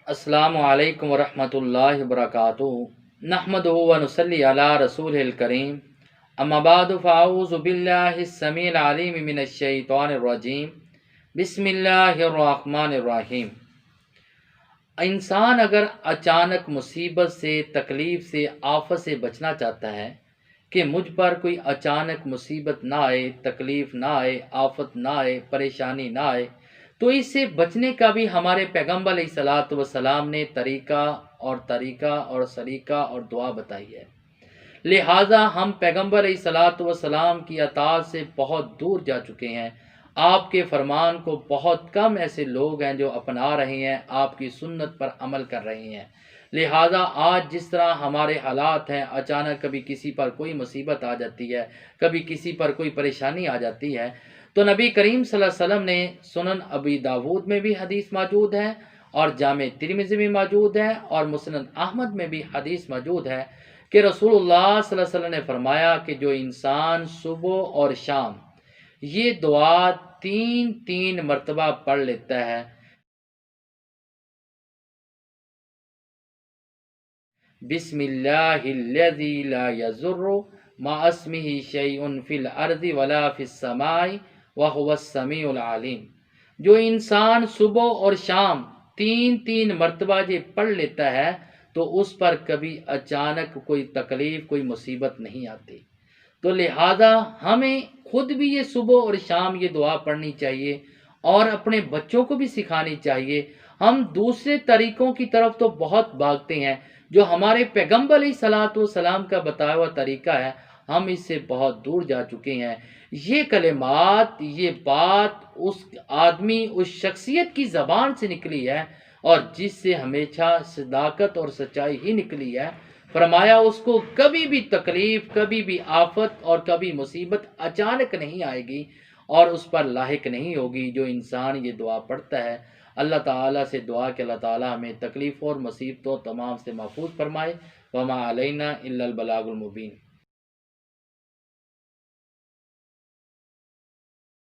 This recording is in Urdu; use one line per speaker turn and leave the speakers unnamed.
السلام علیکم ورحمۃ اللہ وبرکاتہ نحمدہ ونصلی علی رسولہ الکریم اما بعد فاعوذ باللہ السمیع العلیم من الشیطان الرجیم بسم اللہ الرحمن الرحیم۔ انسان اگر اچانک مصیبت سے، تکلیف سے، آفت سے بچنا چاہتا ہے کہ مجھ پر کوئی اچانک مصیبت نہ آئے، تکلیف نہ آئے، آفت نہ آئے، پریشانی نہ آئے، تو اس سے بچنے کا بھی ہمارے پیغمبر علیہ الصلاۃ والسلام نے طریقہ اور سلیقہ اور دعا بتائی ہے۔ لہٰذا ہم پیغمبر علیہ الصلاۃ والسلام کی اطاعت سے بہت دور جا چکے ہیں۔ آپ کے فرمان کو بہت کم ایسے لوگ ہیں جو اپنا رہے ہیں، آپ کی سنت پر عمل کر رہے ہیں۔ لہٰذا آج جس طرح ہمارے حالات ہیں، اچانک کبھی کسی پر کوئی مصیبت آ جاتی ہے، کبھی کسی پر کوئی پریشانی آ جاتی ہے، تو نبی کریم صلی اللہ علیہ وسلم نے سنن ابی داود میں بھی حدیث موجود ہے، اور جامع ترمذی میں موجود ہے، اور مسند احمد میں بھی حدیث موجود ہے کہ رسول اللہ صلی اللہ علیہ وسلم نے فرمایا کہ جو انسان صبح اور شام یہ دعا تین مرتبہ پڑھ لیتا ہے، بسم اللہ الذی لا یضر مع اسمہ شیء فی الارض ولا فی السماء وہو السمیع العلیم، جو انسان صبح اور شام تین مرتبہ یہ پڑھ لیتا ہے تو اس پر کبھی اچانک کوئی تکلیف، کوئی مصیبت نہیں آتی۔ تو لہٰذا ہمیں خود بھی یہ صبح اور شام یہ دعا پڑھنی چاہیے اور اپنے بچوں کو بھی سکھانی چاہیے۔ ہم دوسرے طریقوں کی طرف تو بہت بھاگتے ہیں، جو ہمارے پیغمبر علیہ الصلاۃ والسلام کا بتایا ہوا طریقہ ہے، ہم اس سے بہت دور جا چکے ہیں۔ یہ کلمات، یہ بات اس آدمی، اس شخصیت کی زبان سے نکلی ہے، اور جس سے ہمیشہ صداقت اور سچائی ہی نکلی ہے۔ فرمایا اس کو کبھی بھی تکلیف، کبھی بھی آفت اور کبھی مصیبت اچانک نہیں آئے گی اور اس پر لاحق نہیں ہوگی جو انسان یہ دعا پڑھتا ہے۔ اللہ تعالیٰ سے دعا کہ اللہ تعالیٰ ہمیں تکلیفوں اور مصیبتوں تمام سے محفوظ فرمائے۔ وما علینا الا البلاغ المبین۔